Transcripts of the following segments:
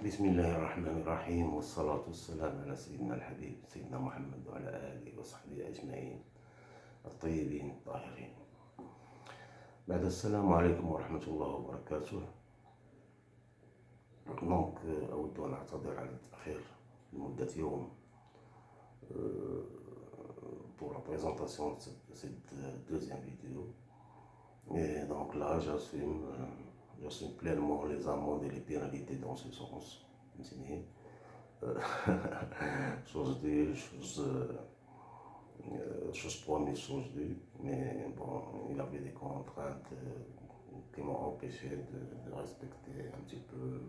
بسم الله الرحمن الرحيم والصلاة والسلام على سيدنا الحبيب سيدنا محمد وعلى آله وصحبه أجمعين الطيبين الطاهرين. بعد السلام عليكم ورحمة الله وبركاته. أود أن أعتذر على التأخير لمدة يوم pour la présentation de cette deuxième vidéo. Et donc là, j'assume pleinement les amendes et les pénalités dans ce sens. Chose due, chose promise, chose due. Mais bon, il y avait des contraintes qui m'ont empêché de respecter un petit peu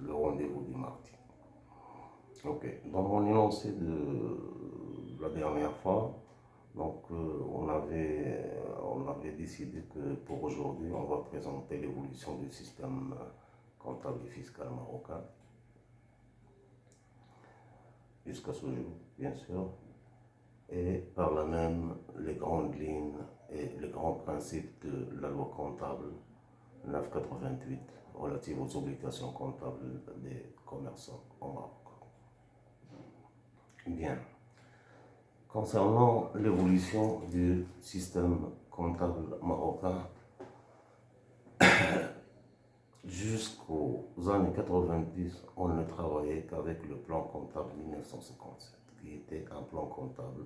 le rendez-vous du mardi. Ok, dans mon énoncé de la dernière fois, on avait décidé que pour aujourd'hui, on va présenter l'évolution du système comptable et fiscal marocain, jusqu'à ce jour, bien sûr, et par là même les grandes lignes et les grands principes de la loi comptable 988 relative aux obligations comptables des commerçants au Maroc. Bien. Concernant l'évolution du système comptable marocain, jusqu'aux années 90, on ne travaillait qu'avec le plan comptable 1957, qui était un plan comptable,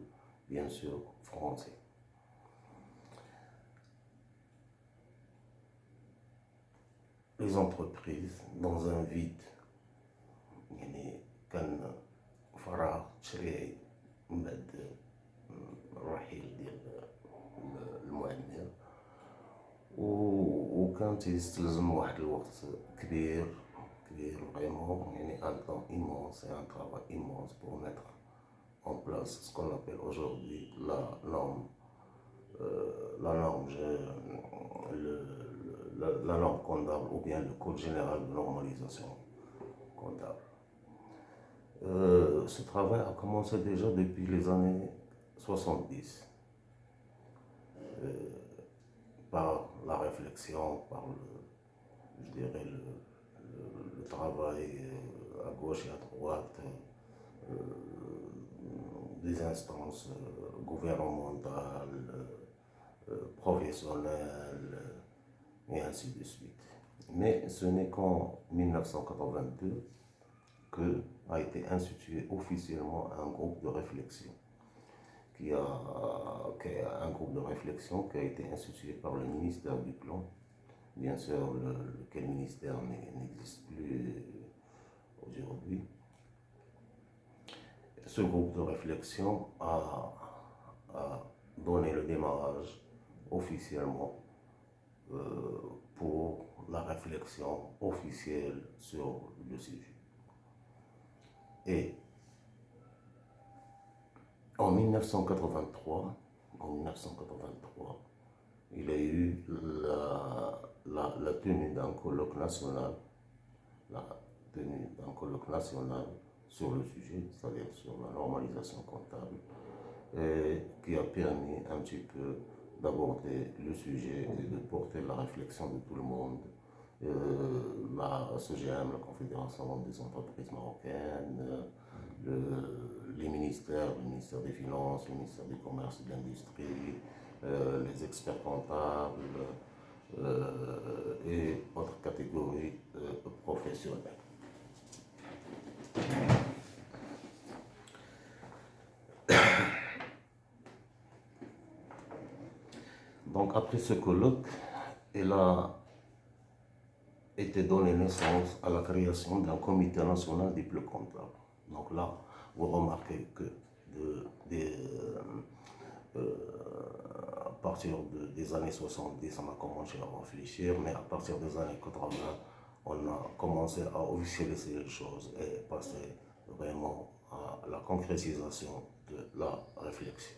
bien sûr, français. Les entreprises, dans un vide, كان فراغ تشريعي من بعد الرحيل ديال المعمر، وكان تيستلزم واحد الوقت كبير فريمون، un temps immense et un travail immense pour mettre en place ce qu'on appelle aujourd'hui la norme comptable, ou bien le code général de normalisation comptable. Ce travail a commencé déjà depuis les années 70, par la réflexion, par le travail à gauche et à droite des instances gouvernementales, professionnelles, et ainsi de suite. Mais ce n'est qu'en 1982 qu'a été institué officiellement un groupe de réflexion, un groupe de réflexion qui a été institué par le ministère du Plan. Bien sûr, lequel ministère n'existe plus aujourd'hui. Ce groupe de réflexion a donné le démarrage officiellement pour la réflexion officielle sur le sujet. Et en 1983, il y a eu la tenue d'un colloque national, sur le sujet, c'est-à-dire sur la normalisation comptable, qui a permis un petit peu d'aborder le sujet et de porter la réflexion de tout le monde. La CGM, la Confédération des entreprises marocaines, les ministères, le ministère des Finances, le ministère du Commerce et de l'Industrie, les experts comptables et autres catégories professionnelles. Donc après ce colloque, il a été donné naissance à la création d'un comité national des plans comptables. Donc là, vous remarquez que à partir des années 70, on a commencé à réfléchir, mais à partir des années 80, on a commencé à officialiser les choses et passer vraiment à la concrétisation de la réflexion.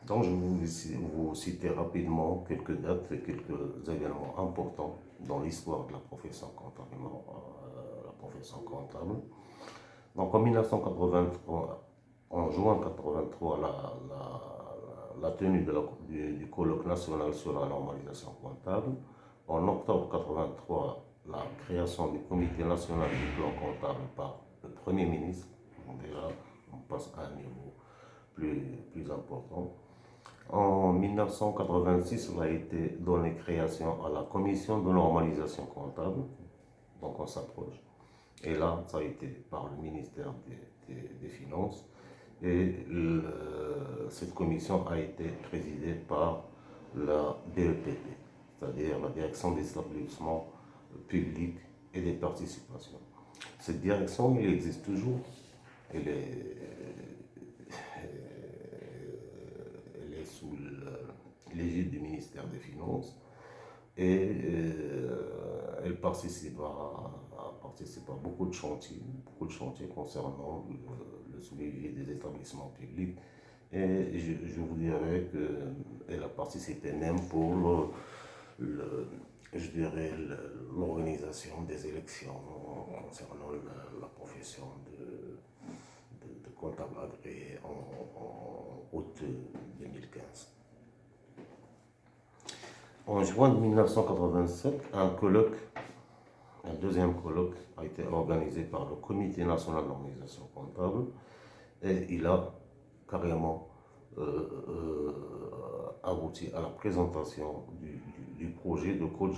Donc je vais vous citer rapidement quelques dates et quelques événements importants dans l'histoire de la profession comptable. Donc en 1983, en juin 1983, la tenue du colloque national sur la normalisation comptable. En octobre 1983, la création du Comité national du plan comptable par le Premier ministre. Donc déjà, on passe à un niveau plus important. En 1986, il a été donné création à la Commission de normalisation comptable. Donc on s'approche. Et là, ça a été par le ministère des Finances. Et cette commission a été présidée par la DEPP, c'est-à-dire la Direction des établissements publics et des participations. Cette direction, elle existe toujours. Elle est sous l'égide du ministère des Finances et elle participe à beaucoup de chantiers concernant le suivi des établissements publics. Et je vous dirais qu'elle a participé même pour je dirais l'organisation des élections concernant la profession de comptable agréé en août 2015. En juin 1987, un deuxième colloque a été organisé par le Comité national de normalisation comptable et il a carrément abouti à la présentation du projet de code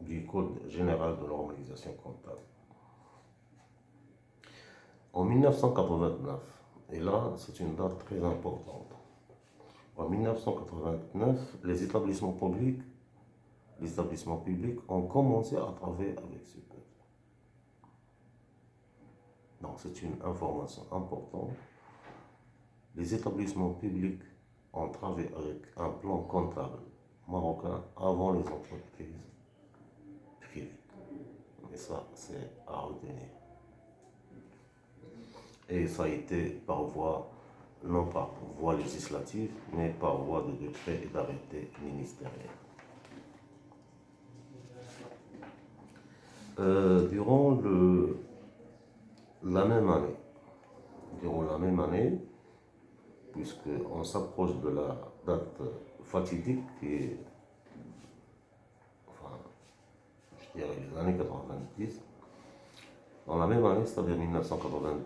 du Code général de normalisation comptable. En 1989, et là c'est une date très importante, en 1989, les établissements publics ont commencé à travailler avec ce code. Donc c'est une information importante. Les établissements publics ont travaillé avec un plan comptable marocain avant les entreprises privées. Et ça, c'est à retenir. Et ça a été par voie, non par voie législative, mais par voie de décret et d'arrêté ministériel. Durant la même année, puisqu'on s'approche de la date fatidique qui est, enfin, je dirais les années 90, dans la même année, c'est-à-dire 1989,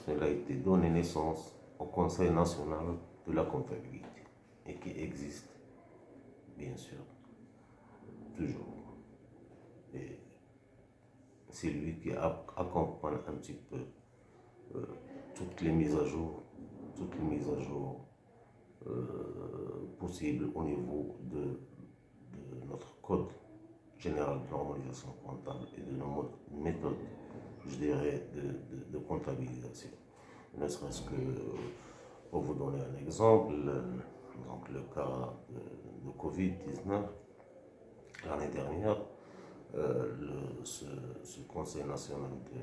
elle a été donné naissance au Conseil national de la comptabilité et qui existe, bien sûr, toujours. Et c'est lui qui accompagne un petit peu toutes les mises à jour possibles au niveau de notre code général de normalisation comptable et de nos méthodes, je dirais, de comptabilisation. Ne serait-ce que, pour vous donner un exemple, donc le cas de Covid-19, l'année dernière, ce Conseil national de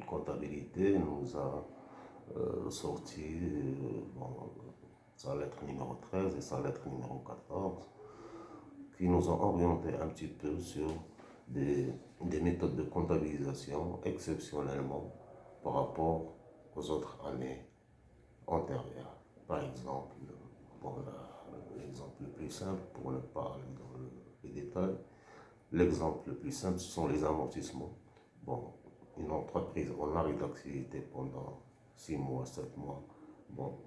comptabilité nous a sorti sa lettre numéro 13 et sa lettre numéro 14 qui nous ont orienté un petit peu sur des méthodes de comptabilisation exceptionnellement par rapport aux autres années antérieures. Par exemple, l'exemple le plus simple, pour ne pas aller dans les détails, l'exemple le plus simple, ce sont les amortissements. Bon, une entreprise en arrêt d'activité pendant 6 mois, 7 mois, bon,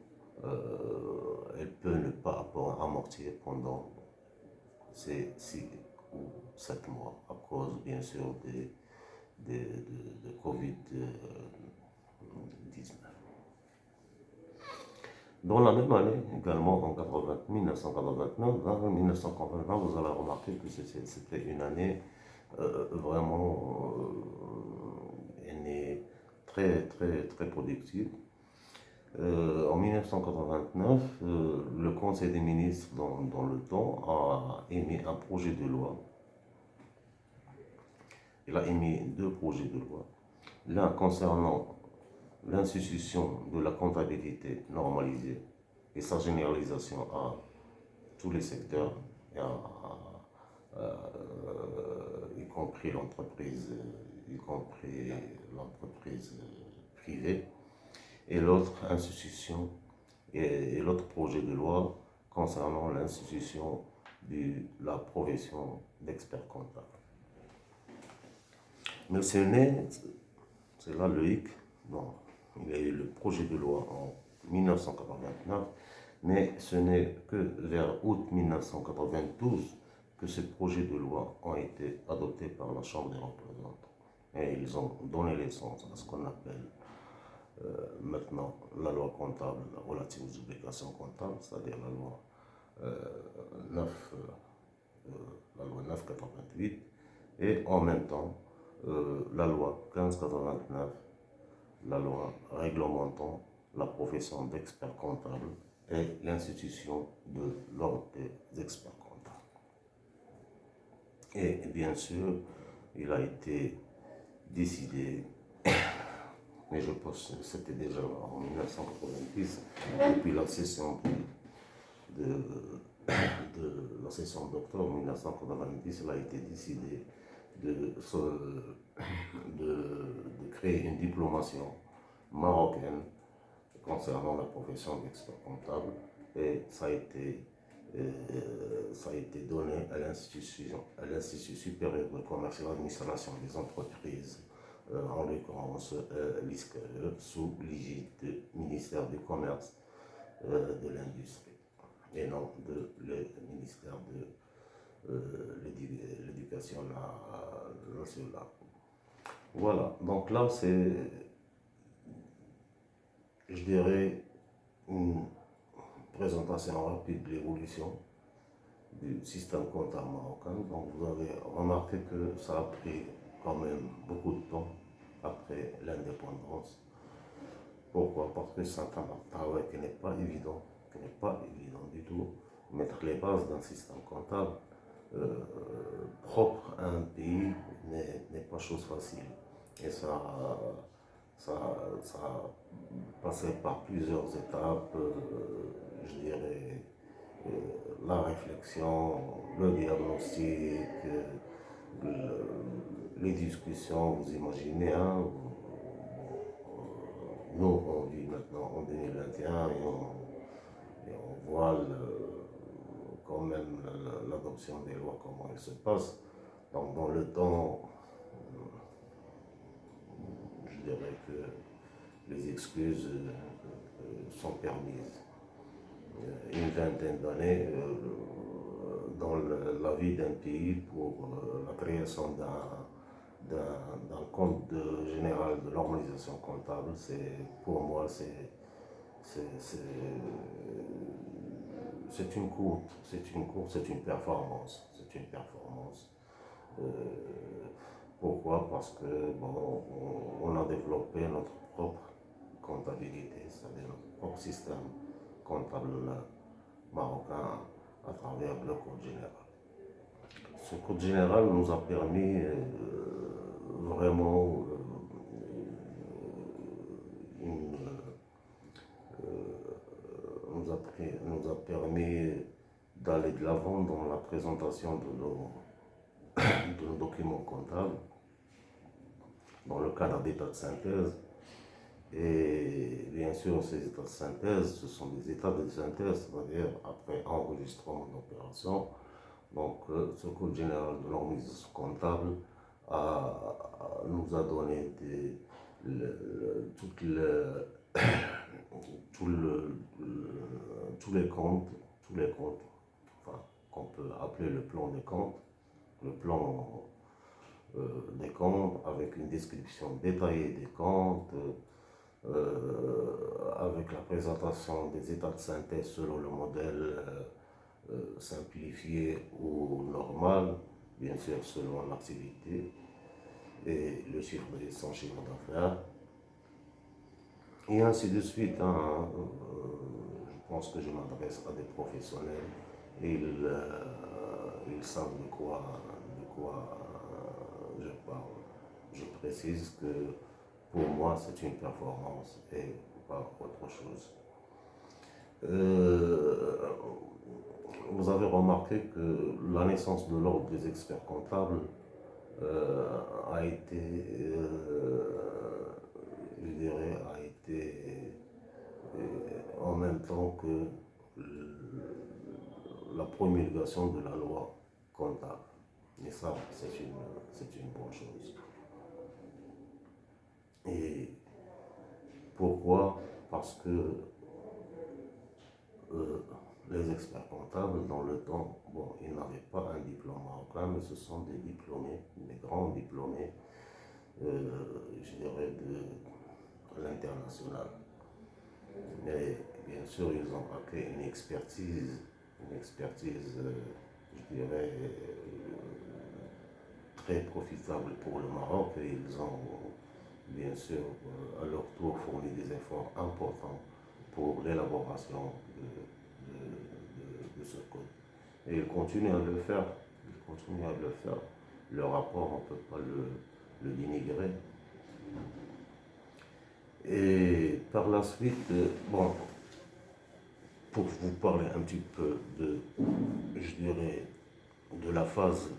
elle peut ne pas amortir pendant ces 6 ou 7 mois à cause, bien sûr, de Covid-19. Dans la même année, également en 1989, vous allez remarquer que c'était une année vraiment très, très, très productive. En 1989, le Conseil des ministres, dans le temps, a émis un projet de loi. Il a émis 2 projets de loi. L'un concernant l'institution de la comptabilité normalisée et sa généralisation à tous les secteurs, y compris l'entreprise privée, et l'autre institution et l'autre projet de loi concernant l'institution de la profession d'expert comptable. Mais c'est là le hic, bon, il y a eu le projet de loi en 1989, mais ce n'est que vers août 1992 que ces projets de loi ont été adoptés par la Chambre des représentants. Et ils ont donné naissance à ce qu'on appelle maintenant la loi comptable relative aux obligations comptables, c'est-à-dire la loi 9, la loi 988, et en même temps la loi 1589, la loi réglementant la profession d'expert comptable et l'institution de l'ordre des experts comptables. Et bien sûr, il a été décidé, mais je pense que c'était déjà en 1990, depuis la session de la session d'octobre 1990, il a été décidé de créer une diplomation marocaine concernant la profession d'expert comptable, et ça a été donné à l'Institut supérieur de commerce et d'administration des entreprises, en l'occurrence l'ISCAE, sous l'égide du ministère du Commerce, de l'Industrie, et non de le ministère de l'Éducation nationale. Voilà, donc là c'est, je dirais, une présentation rapide de l'évolution du système comptable marocain. Donc vous avez remarqué que ça a pris quand même beaucoup de temps après l'indépendance. Pourquoi? Parce que c'est un travail qui n'est pas évident, du tout. Mettre les bases d'un système comptable propre à un pays n'est pas chose facile. Et ça a passé par plusieurs étapes, je dirais, la réflexion, le diagnostic, les discussions, vous imaginez, hein, nous on vit maintenant en 2021 et on voit quand même l'adoption des lois, comment elle se passe. Donc dans le temps, je dirais que les excuses sont permises. Une vingtaine d'années dans la vie d'un pays pour la création d'un compte général de l'harmonisation comptable, pour moi, c'est une course, c'est une performance. Euh, Pourquoi? Parce que bon, on a développé notre propre comptabilité, c'est-à-dire notre propre système comptable marocain à travers le Code général. Ce Code général nous a permis vraiment nous a permis d'aller de l'avant dans la présentation de nos documents comptables dans le cadre d'états de synthèse. Et bien sûr, ces états de synthèse, ce sont des états de synthèse, c'est-à-dire après enregistrement d'opération. Donc, ce Code général de l'harmonisation comptable nous a donné tous les comptes, enfin, qu'on peut appeler le plan des comptes, le plan des comptes avec une description détaillée des comptes, avec la présentation des états de synthèse selon le modèle simplifié ou normal, bien sûr selon l'activité et le chiffre de son chiffre d'affaires, et ainsi de suite. Hein. Je pense que je m'adresse à des professionnels et ils savent de quoi je parle. Je précise que pour moi c'est une performance et pas autre chose. Vous avez remarqué que la naissance de l'ordre des experts comptables a été, je dirais, en même temps que la promulgation de la loi comptable. Et ça, c'est une bonne chose. Et pourquoi? Parce que les experts comptables, dans le temps, bon, ils n'avaient pas un diplôme marocain, mais ce sont des diplômés, des grands diplômés, je dirais, de l'international. Mais bien sûr, ils ont acquis une expertise, je dirais, très profitable pour le Maroc, et ils ont bien sûr à leur tour fourni des efforts importants pour l'élaboration de ce code. Et ils continuent à le faire. Ils continuent à le faire. Le rapport, on ne peut pas le dénigrer. Et par la suite, bon, pour vous parler un petit peu de, je dirais, de la phase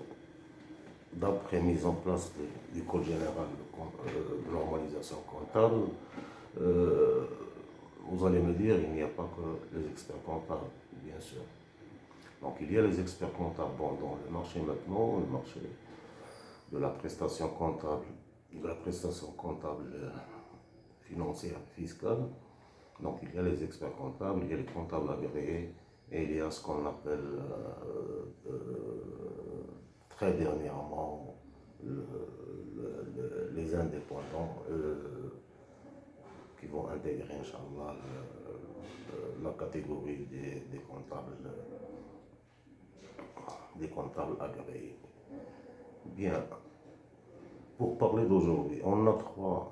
d'après mise en place du Code général de normalisation comptable, vous allez me dire, il n'y a pas que les experts comptables, bien sûr. Donc il y a les experts comptables dans le marché maintenant, le marché de la prestation comptable, financière, fiscale. Donc il y a les experts comptables, il y a les comptables agréés, et il y a ce qu'on appelle très dernièrement les indépendants qui vont intégrer, Inch'Allah, la catégorie des comptables agréés. Bien, pour parler d'aujourd'hui, on a trois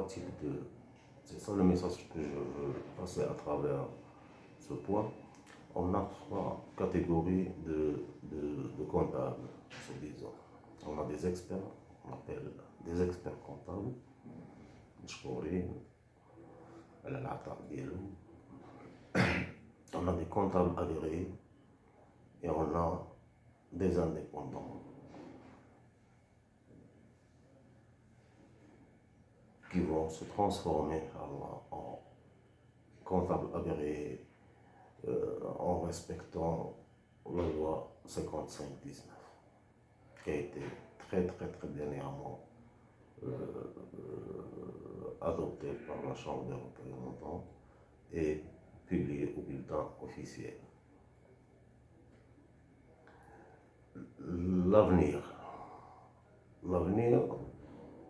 types de... C'est ça le message que je veux passer à travers ce point. On a trois catégories de comptables, disons. On a des experts, on appelle des experts comptables, on a des comptables agréés et on a des indépendants qui vont se transformer en comptables agréés en respectant la loi 55-19 qui a été très dernièrement adoptée par la Chambre des représentants et publiée au bulletin officiel. L'avenir,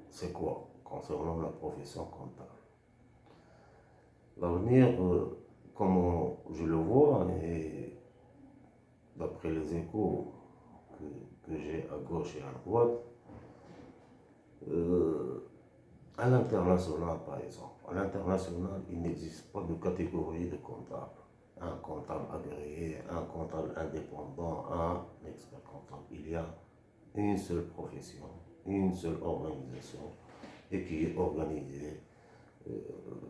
c'est quoi concernant la profession comptable? L'avenir, comme je le vois, et d'après les échos que j'ai à gauche et à droite, à l'international par exemple, à l'international, il n'existe pas de catégorie de comptables. Un comptable agréé, un comptable indépendant, un expert comptable. Il y a une seule profession, une seule organisation, et qui est organisée,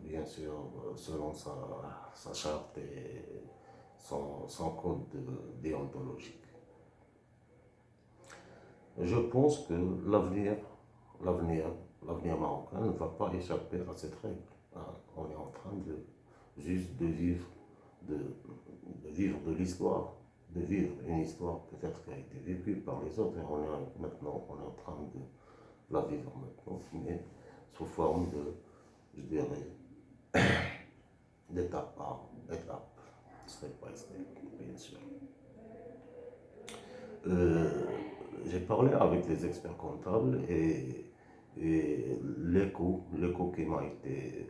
bien sûr, selon sa charte et son code déontologique. Je pense que l'avenir marocain ne va pas échapper à cette règle. On est en train juste de vivre de l'histoire, de vivre une histoire peut-être qui a été vécue par les autres, et on est en train de la vivre maintenant, mais sous forme de, je dirais, d'étape par étape, step by step, bien sûr. J'ai parlé avec les experts comptables et l'écho qui m'a été,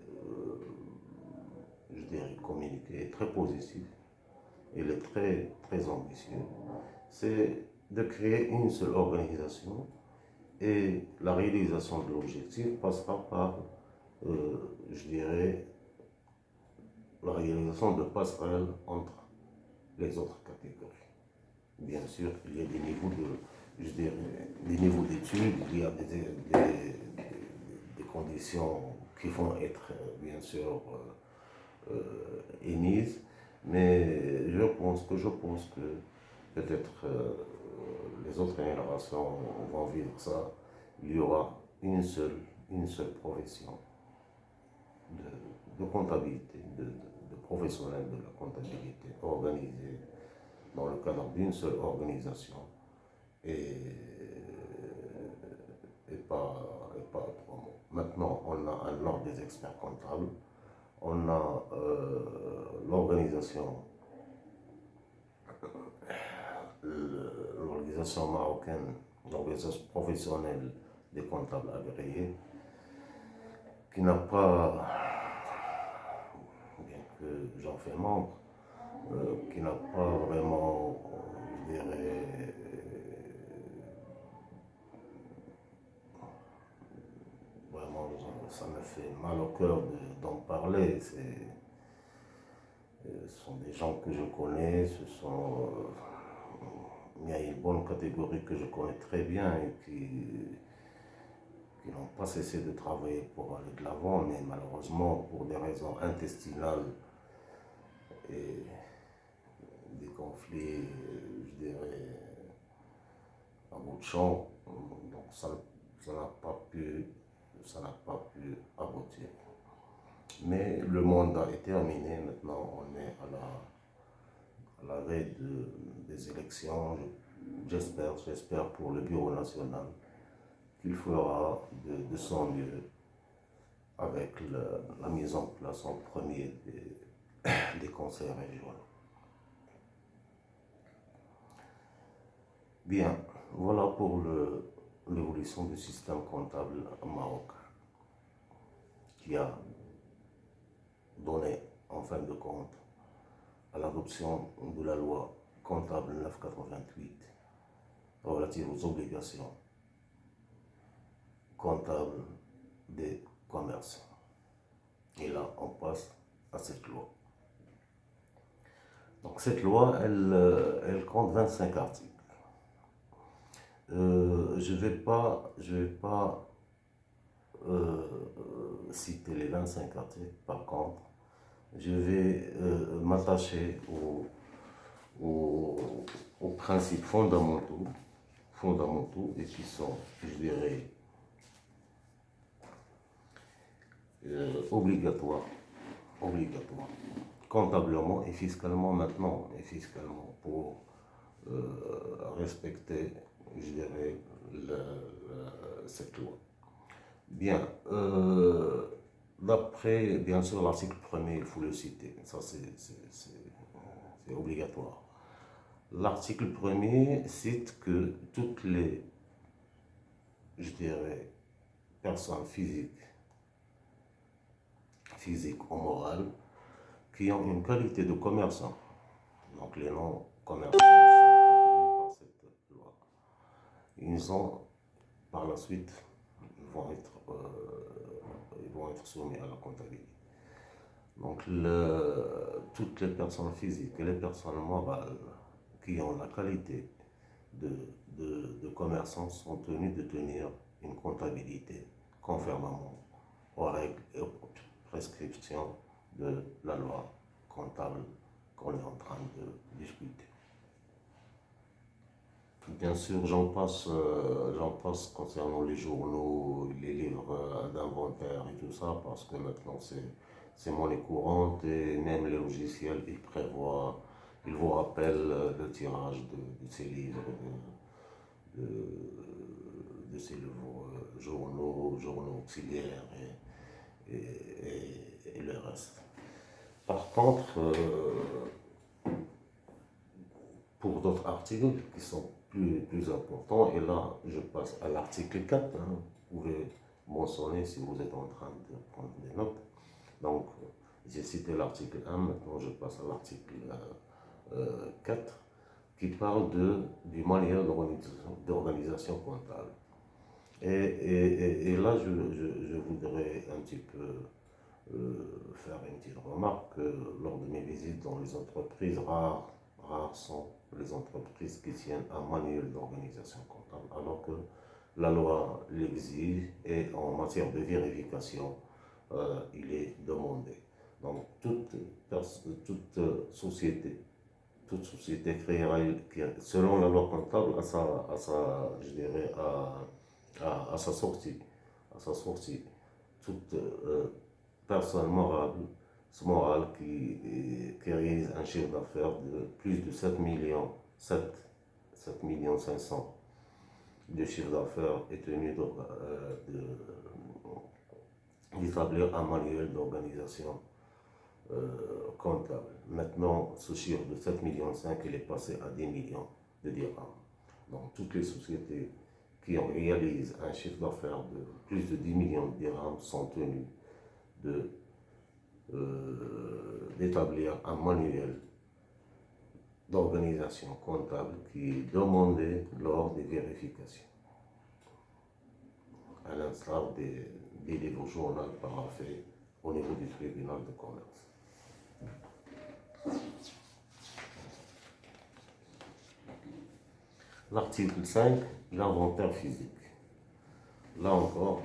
je dirais, communiqué est très positif. Il est très ambitieux. C'est de créer une seule organisation, et la réalisation de l'objectif passera par, je dirais, la réalisation de passerelles entre les autres catégories. Bien sûr, il y a des niveaux des niveaux d'études, il y a des conditions qui vont être, bien sûr, émises, mais je pense que peut-être les autres générations vont vivre ça. Il y aura une seule profession de comptabilité, de professionnels de la comptabilité organisée dans le cadre d'une seule organisation et, et pas autrement. Maintenant, on a un ordre des experts comptables, on a l'organisation marocaine, l'organisation professionnelle des comptables agréés, qui n'a pas, bien que j'en fais membre, qui n'a pas vraiment, je dirais, vraiment, ça me fait mal au cœur d'en parler. Ce sont des gens que je connais, il y a une bonne catégorie que je connais très bien et qui n'ont pas cessé de travailler pour aller de l'avant, mais malheureusement, pour des raisons intestinales et des conflits, je dirais, à bout de champ, donc ça n'a pas pu aboutir. Mais le mandat est terminé, maintenant on est à la veille des élections. J'espère pour le Bureau national qu'il fera de son mieux avec la mise en place en premier des conseils régionaux. Bien, voilà pour l'évolution du système comptable au Maroc, qui a donné en fin de compte à l'adoption de la loi comptable 988 relative aux obligations comptables des commerçants. Et là, on passe à cette loi. Donc cette loi, elle compte 25 articles. Je vais pas citer les 25 articles, par contre, je vais m'attacher aux principes fondamentaux et qui sont, je dirais, obligatoires, comptablement et fiscalement maintenant, pour respecter, je dirais, cette loi. Bien, d'après, bien sûr, l'article 1er, il faut le citer, ça c'est obligatoire. L'article 1er cite que toutes les, je dirais, personnes physiques ou morales qui ont une qualité de commerçant, donc les non-commerçants ne sont pas tenus par cette loi. Ils ont, par la suite, vont être soumis à la comptabilité. Donc, toutes les personnes physiques et les personnes morales qui ont la qualité de commerçants sont tenues de tenir une comptabilité conformément aux règles et aux prescriptions de la loi comptable qu'on est en train de discuter. Bien sûr, j'en passe concernant les journaux, les livres d'inventaire et tout ça, parce que maintenant c'est monnaie courante et même les logiciels, ils vous rappellent le tirage de ces livres, de ces journaux auxiliaires et le reste. Par contre, pour d'autres articles qui sont plus importants, et là je passe à l'article 4, hein, vous pouvez mentionner si vous êtes en train de prendre des notes. Donc j'ai cité l'article 1, maintenant je passe à l'article 4 qui parle du manuel d'organisation comptable. Et là je voudrais un petit peu faire une petite remarque que lors de mes visites dans les entreprises, rares sont les entreprises qui tiennent un manuel d'organisation comptable, alors que la loi l'exige et en matière de vérification, il est demandé. Donc toute société créée selon la loi comptable à sa sortie, toute personne morale Small qui réalise un chiffre d'affaires de plus de 7 millions 500 de chiffre d'affaires est tenu d'établir un manuel d'organisation comptable. Maintenant, ce chiffre de 7,5 millions, il est passé à 10 millions de dirhams. Donc, toutes les sociétés qui réalisent un chiffre d'affaires de plus de 10 millions de dirhams sont tenues d'établir un manuel d'organisation comptable qui est demandé lors des vérifications, à l'instar des livres journaux paraphés au niveau du tribunal de commerce. L'article 5, l'inventaire physique. Là encore,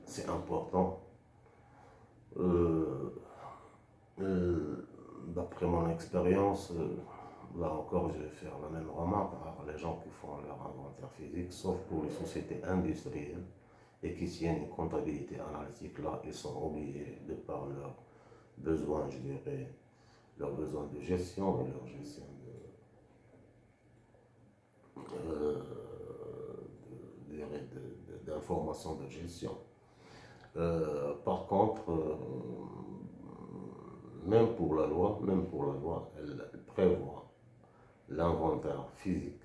c'est important. D'après mon expérience, là encore, je vais faire la même remarque à les gens qui font leur inventaire physique, sauf pour les sociétés industrielles et qui tiennent une comptabilité analytique. Là, ils sont obligés, de par leurs besoins, je dirais, leurs besoins de gestion et leur gestion d'information de gestion. Par contre, même pour la loi, elle prévoit l'inventaire physique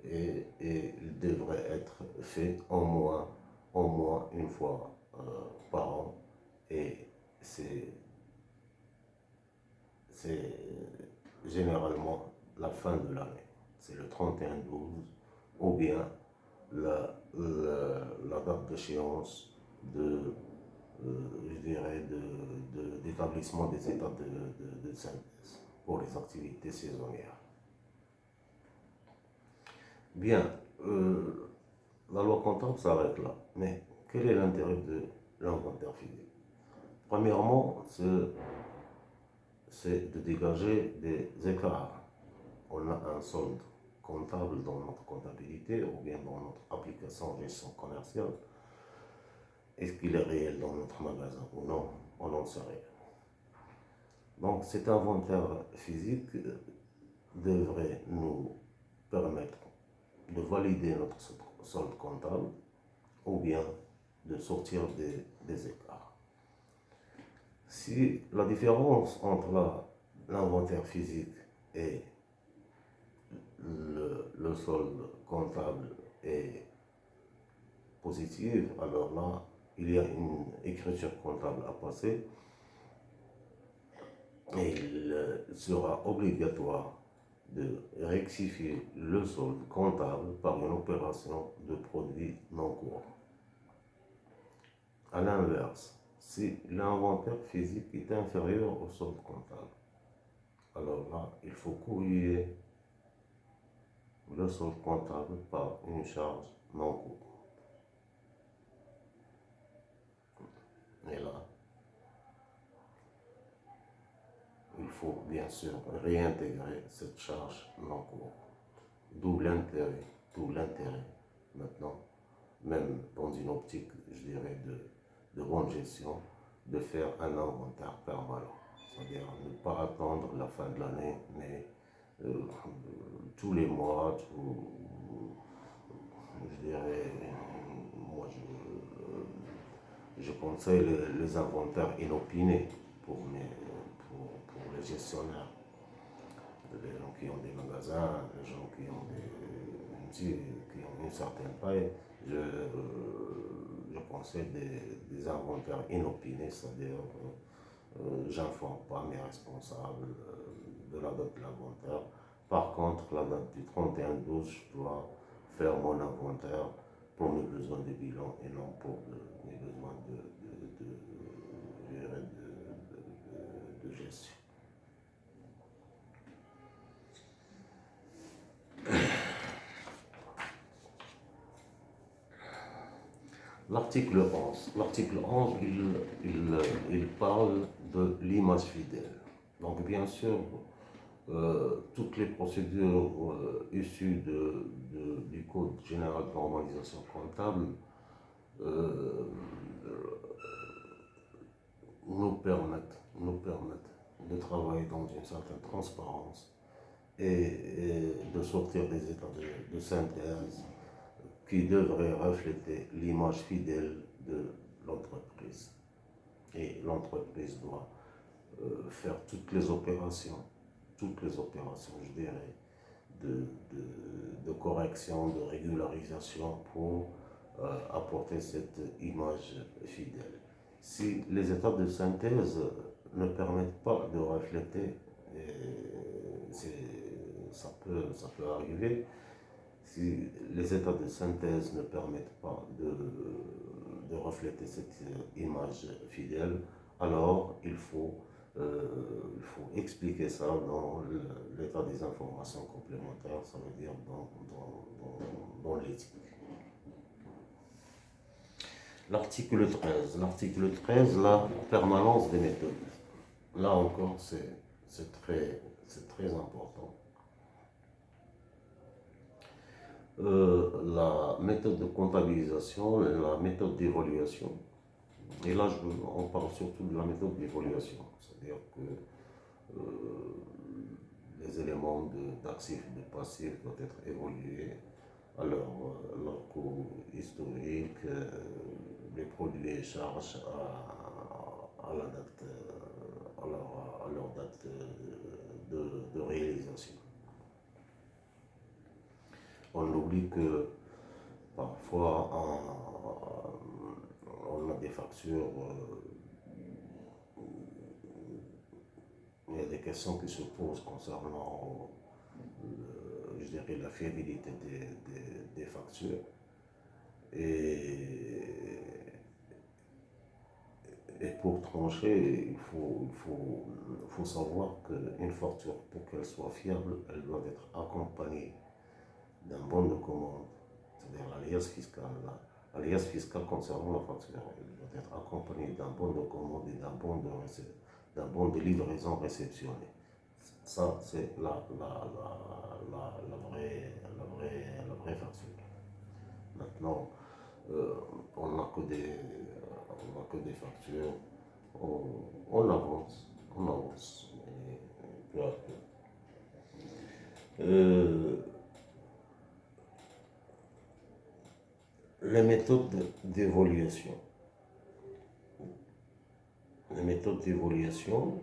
et il devrait être fait au moins une fois par an, et c'est généralement la fin de l'année, c'est le 31/12 ou bien la date d'échéance je dirais, d'établissement des états de synthèse pour les activités saisonnières. Bien, la loi comptable s'arrête là, mais quel est l'intérêt de l'inventaire physique? Premièrement, c'est de dégager des écarts. On a un solde comptable dans notre comptabilité ou bien dans notre application gestion commerciale. Est-ce qu'il est réel dans notre magasin ou non? On n'en sait rien. Donc cet inventaire physique devrait nous permettre de valider notre solde comptable ou bien de sortir des écarts. Si la différence entre l'inventaire physique et le solde comptable est positive, alors là, il y a une écriture comptable à passer et il sera obligatoire de rectifier le solde comptable par une opération de produit non courant. À l'inverse, si l'inventaire physique est inférieur au solde comptable, alors là, il faut corriger le solde comptable par une charge non courante. Et là, il faut bien sûr réintégrer cette charge non courante. D'où l'intérêt maintenant, même dans une optique, je dirais, de bonne gestion, de faire un inventaire permanent. C'est-à-dire ne pas attendre la fin de l'année, mais tous les mois, je dirais, moi je conseille les inventaires inopinés pour les gestionnaires, les gens qui ont des magasins, les gens qui ont une certaine taille. Je conseille des inventaires inopinés, c'est-à-dire j'informe pas mes responsables de la date de l'inventaire. Par contre, la date du 31/12, je dois faire mon inventaire pour mes besoins de bilan et non pour mes besoins de gestion. L'article 11. L'article 11, il parle de l'image fidèle. Donc, bien sûr, toutes les procédures issues du Code général de normalisation comptable nous permettent de travailler dans une certaine transparence et de sortir des états de synthèse qui devraient refléter l'image fidèle de l'entreprise. Et l'entreprise doit faire toutes les opérations, je dirais, de correction, de régularisation pour apporter cette image fidèle. Si les étapes de synthèse ne permettent pas de refléter, ça peut arriver, si les états de synthèse ne permettent pas de refléter cette image fidèle, alors il faut expliquer ça dans l'état des informations complémentaires, ça veut dire dans l'éthique. L'article 13, la permanence des méthodes. Là encore, c'est très important. La méthode de comptabilisation et la méthode d'évaluation. Et là, on parle surtout de la méthode d'évaluation, c'est-à-dire que les éléments d'actifs et de passifs doivent être évalués à leur coût historique, les produits et charges à la date, à leur date de réalisation. On oublie que parfois on a des factures, il y a des questions qui se posent concernant, je dirais, la fiabilité des factures. Et pour trancher, il faut savoir qu'une facture, pour qu'elle soit fiable, elle doit être accompagnée d'un bon de commande, c'est-à-dire l'alias fiscal concernant la facture. Elle doit être accompagnée d'un bon de commande et d'un bon de livraison réceptionné. Ça, c'est la vraie facture. Maintenant, on n'a que des factures, on avance, mais peu à peu. Les méthodes d'évaluation. Les méthodes d'évaluation,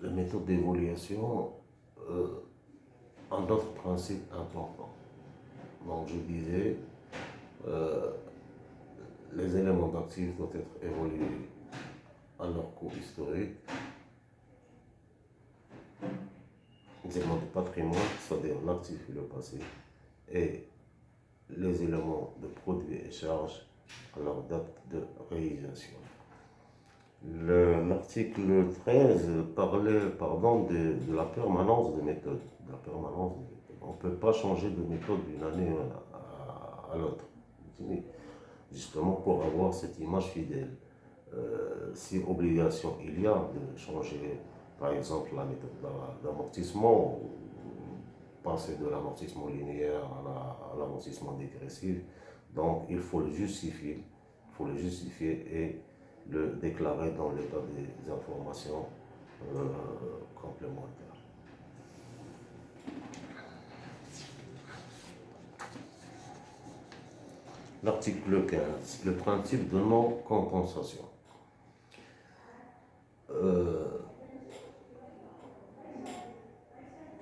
les méthodes d'évaluation ont d'autres principes importants. Donc je disais, les éléments d'actifs doivent être évalués à leur coût historique. Les éléments de patrimoine, c'est-à-dire l'actif et le passif, et les éléments de produits et charges à leur date de réalisation. L'article 13 parlait de la permanence des méthodes. On ne peut pas changer de méthode d'une année à l'autre, justement pour avoir cette image fidèle. Si obligation il y a de changer, par exemple, la méthode d'amortissement, passer de l'amortissement linéaire à l'amortissement dégressif, donc il faut le justifier, et le déclarer dans l'état des informations complémentaires. L'article 15, le principe de non-compensation.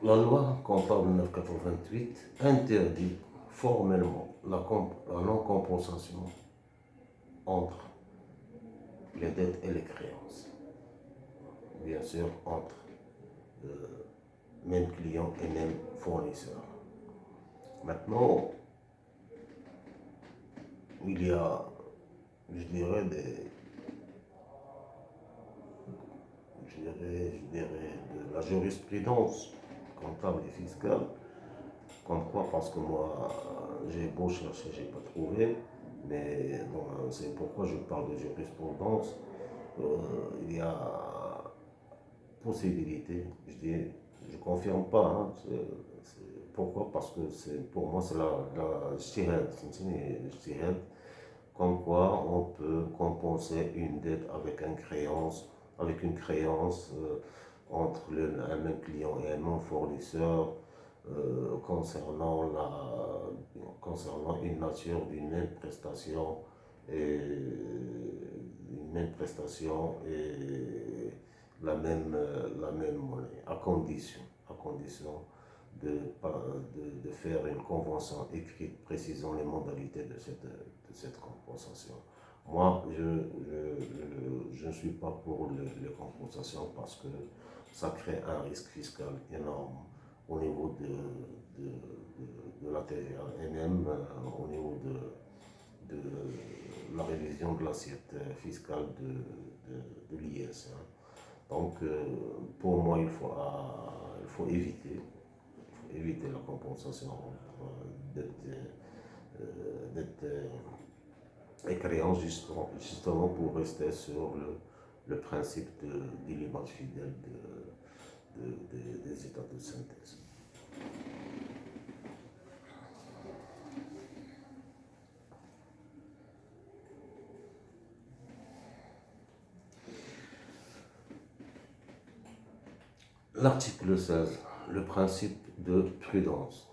La loi comptable 988 interdit formellement la non-compensation entre les dettes et les créances. Bien sûr, entre même clients et même fournisseurs. Maintenant, il y a, je dirais, de la jurisprudence comptable et fiscale, comme quoi, parce que moi, j'ai beau chercher, j'ai pas trouvé, mais bon, c'est pourquoi je parle de jurisprudence. Il y a possibilité, je confirme pas, pourquoi? Parce que pour moi, c'est la ijtihad, c'est une ijtihad, comme quoi on peut compenser une dette avec une créance entre un même client et un même fournisseur concernant concernant une nature d'une même prestation et la même monnaie, à condition de faire une convention écrite précisant les modalités de cette compensation. Moi, je ne suis pas pour les compensations parce que ça crée un risque fiscal énorme au niveau de la TVA et même au niveau de la révision de l'assiette fiscale de l'IS. Hein. Donc, pour moi, il faut éviter la compensation d'être et créance justement pour rester sur le principe de l'image fidèle des états de synthèse. L'article 16, le principe de prudence.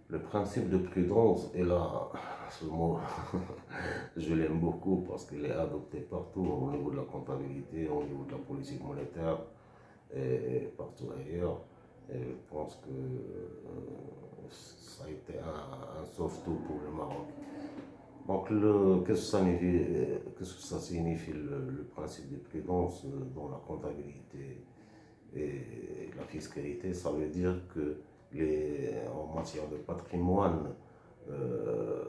Le principe de prudence est là, ce mot, je l'aime beaucoup parce qu'il est adopté partout au niveau de la comptabilité, au niveau de la politique monétaire et partout ailleurs. Et je pense que ça a été un sauve-tout pour le Maroc. Donc, qu'est-ce que ça signifie le principe de prudence dans la comptabilité et la fiscalité? Ça veut dire que en matière de patrimoine, euh,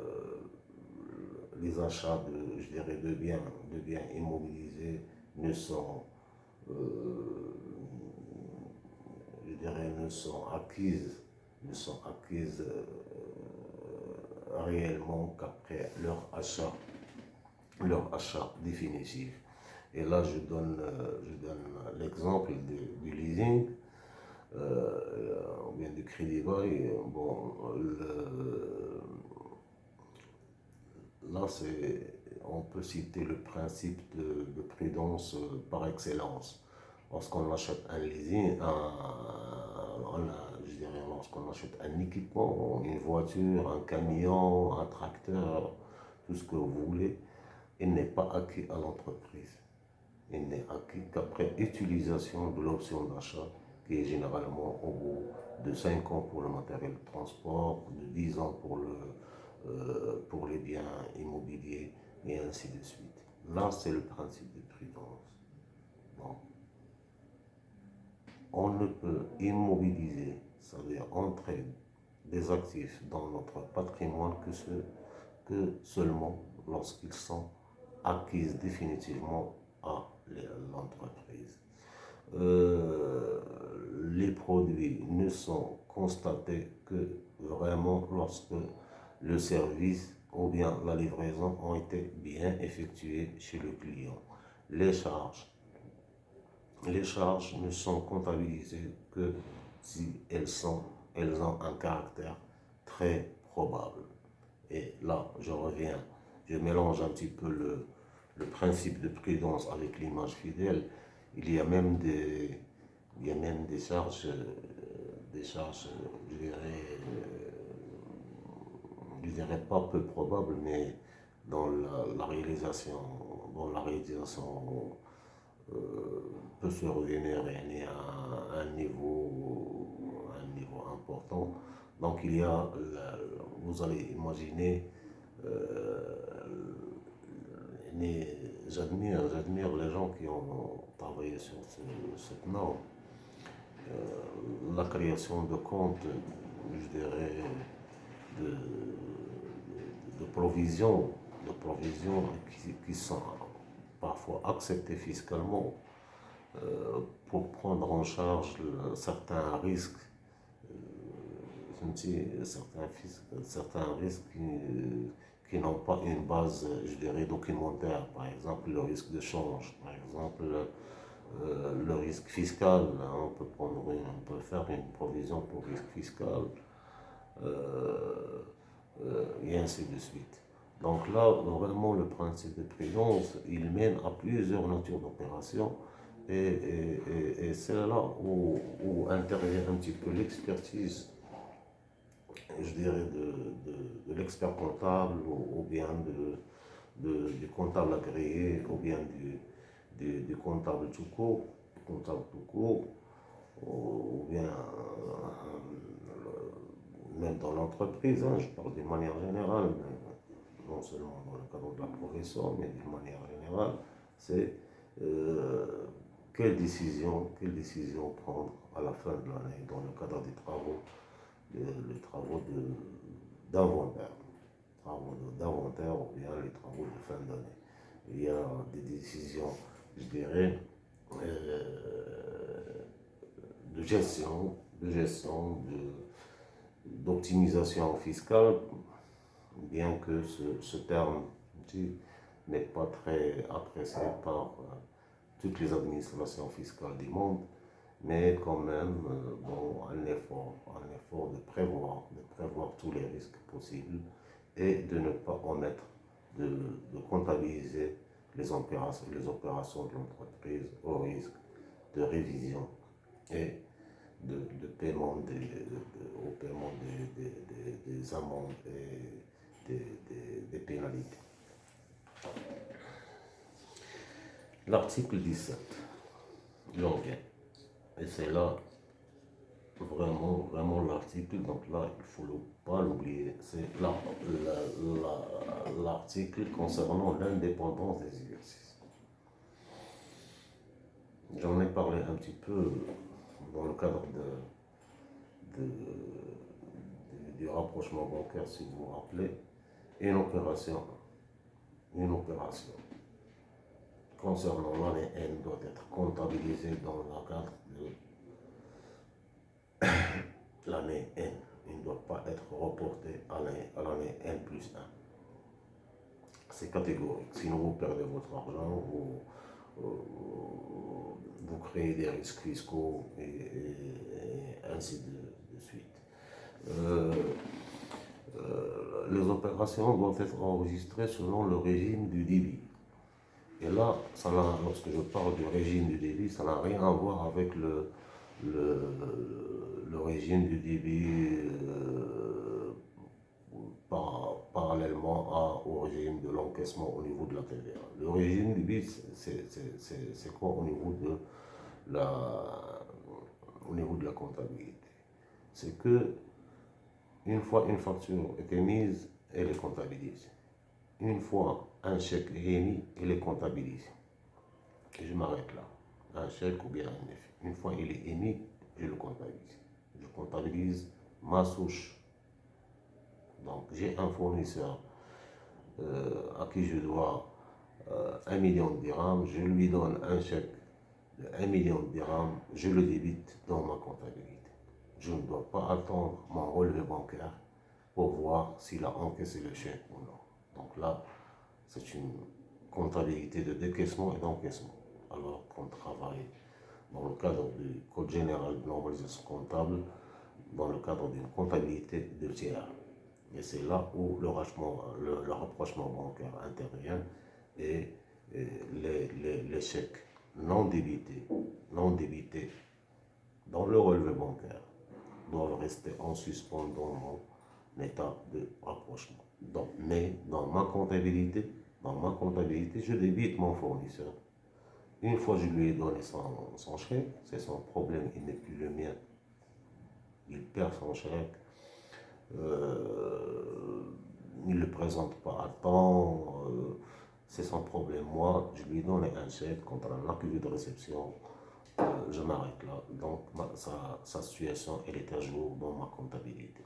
les achats je dirais, de biens immobilisés ne sont, euh, je dirais, ne sont acquises réellement qu'après leur achat définitif. Et là, je donne l'exemple du leasing ou bien du crédit bail. Bon, là, on peut citer le principe de prudence par excellence. Lorsqu'on achète un leasing, je dirais, lorsqu'on achète un équipement, une voiture, un camion, un tracteur, tout ce que vous voulez, il n'est pas acquis à l'entreprise. Il n'est acquis qu'après utilisation de l'option d'achat, qui est généralement au bout de 5 ans pour le matériel de transport, de 10 ans pour les biens immobiliers, et ainsi de suite. Là, c'est le principe de prudence. Donc, on ne peut immobiliser, c'est-à-dire entrer des actifs dans notre patrimoine que seulement lorsqu'ils sont acquis définitivement à l'entreprise. Les produits ne sont constatés que vraiment lorsque le service ou bien la livraison ont été bien effectués chez le client. Les charges, les charges ne sont comptabilisées que si elles ont un caractère très probable. Et là, je mélange un petit peu le principe de prudence avec l'image fidèle. Il y a même des charges, je dirais pas peu probables, mais dans la réalisation peut se revenir à un niveau important. Donc vous allez imaginer, j'admire les gens qui ont travaillé sur cette norme. La création de comptes, je dirais, de, de provisions qui sont parfois acceptées fiscalement pour prendre en charge certains risques, certains risques qui n'ont pas une base, je dirais, documentaire. Par exemple, le risque de change, par exemple, le risque fiscal, hein, on peut faire une provision pour risque fiscal, et ainsi de suite. Donc là, vraiment, le principe de prudence, il mène à plusieurs natures d'opérations et c'est là où intervient un petit peu l'expertise, je dirais, de l'expert comptable ou bien du comptable agréé ou bien du comptable tout court, ou bien même dans l'entreprise, hein, je parle d'une manière générale, non seulement dans le cadre de la profession, mais d'une manière générale, c'est quelle décision prendre à la fin de l'année dans le cadre des travaux, les travaux d'inventaire, d'inventaire ou bien les travaux de fin d'année. Il y a des décisions, je dirais, de gestion, d'optimisation fiscale, bien que ce terme n'est pas très apprécié par toutes les administrations fiscales du monde, mais quand même, bon, un effort de prévoir tous les risques possibles et de ne pas omettre de comptabiliser les opérations de l'entreprise au risque de révision et de paiement au paiement des amendes et des pénalités. L'article 17, j'en viens. Et c'est là vraiment l'article, donc là il ne faut pas l'oublier, c'est l'article concernant l'indépendance des exercices. J'en ai parlé un petit peu dans le cadre du rapprochement bancaire, si vous vous rappelez, une opération concernant l'année N doit être comptabilisée dans le cadre de l'année N. Il ne doit pas être reporté à l'année N plus 1. C'est catégorique. Sinon, vous perdez votre argent, vous créez des risques fiscaux et ainsi de suite. Les opérations doivent être enregistrées selon le régime du débit. Et là, lorsque je parle du régime du débit, ça n'a rien à voir avec le régime du débit parallèlement au régime de l'encaissement au niveau de la TVA. Le régime du débit, c'est quoi au niveau de la comptabilité? C'est que une fois une facture est émise, elle est comptabilisée. Une fois un chèque est émis, il est comptabilisé. Et je m'arrête là. Un chèque ou bien un effet. Une fois il est émis, je le comptabilise. Je comptabilise ma souche. Donc j'ai un fournisseur à qui je dois 1 million de dirhams, je lui donne un chèque de 1 million de dirhams, je le débite dans ma comptabilité. Je ne dois pas attendre mon relevé bancaire pour voir s'il a encaissé le chèque ou non. Donc là, c'est une comptabilité de décaissement et d'encaissement. Alors qu'on travaille dans le cadre du Code général de normalisation comptable, dans le cadre d'une comptabilité de tiers. Et c'est là où le rapprochement bancaire intervient et les chèques non débités dans le relevé bancaire doivent rester en suspens dans mon état de rapprochement. Donc, mais dans ma comptabilité, je débite mon fournisseur. Une fois que je lui ai donné son chèque, c'est son problème, il n'est plus le mien. Il perd son chèque, il ne le présente pas à temps, c'est son problème. Moi, je lui ai donné un chèque contre un accusé de réception, je m'arrête là. Donc, sa situation, elle est à jour dans ma comptabilité.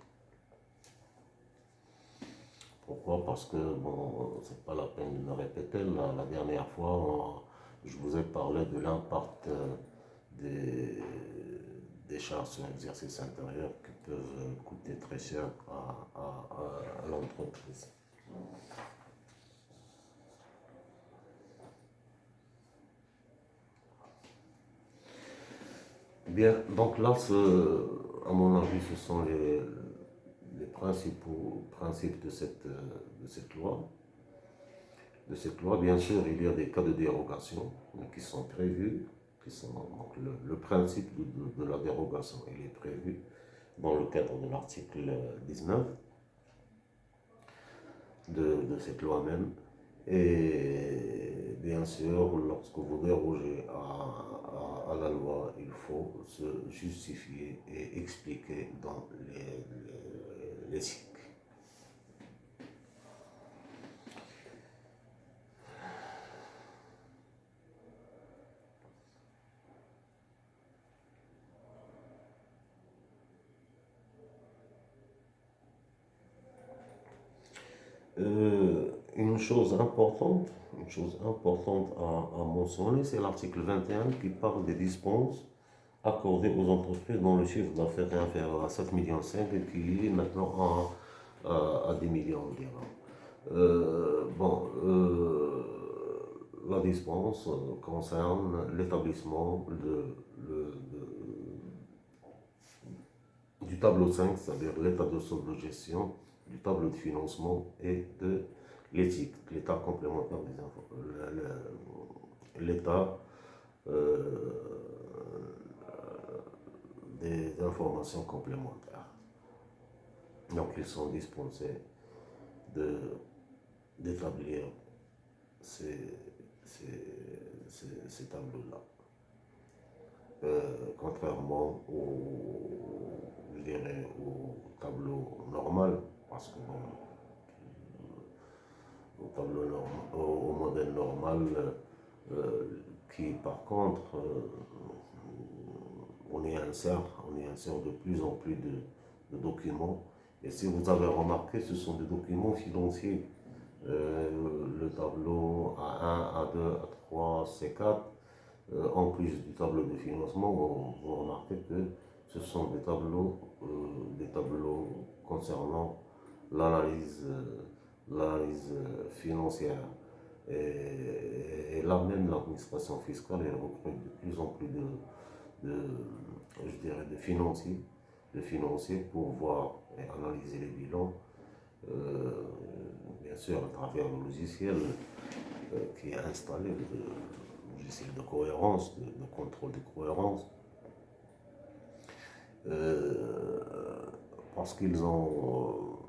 Pourquoi? Parce que, bon, c'est pas la peine de me répéter. La dernière fois, je vous ai parlé de l'impact des charges sur l'exercice intérieur qui peuvent coûter très cher à l'entreprise. Bien, donc là, à mon avis, ce sont les principaux principes de cette loi. De cette loi, bien sûr, il y a des cas de dérogation qui sont prévus, donc le principe de la dérogation, il est prévu dans le cadre de l'article 19 de cette loi même. Et bien sûr, lorsque vous dérogez à la loi, il faut se justifier et expliquer dans les cycles. Une chose importante à mentionner, c'est l'article 21 qui parle des dispenses accordées aux entreprises dont le chiffre d'affaires est inférieur à 7,5 millions et qui est maintenant à 10 millions de dirhams. La dispense concerne l'établissement du tableau 5, c'est-à-dire l'état de solde de gestion, du tableau de financement et de l'éthique, l'état complémentaire des infos, l'état des informations complémentaires. Donc ils sont dispensés d'établir ces tableaux-là. Contrairement je dirais, au tableau normal, parce que bon, au modèle normal, qui par contre, on y insère de plus en plus de documents. Et si vous avez remarqué, ce sont des documents financiers. Le tableau A1, A2, A3, C4, en plus du tableau de financement, vous remarquez que ce sont des tableaux concernant l'analyse financière. Et là même, l'administration fiscale, elle recrute de plus en plus je dirais, de financiers pour voir et analyser les bilans, bien sûr à travers le logiciel qui est installé, le logiciel de cohérence, de contrôle de cohérence, parce qu'ils ont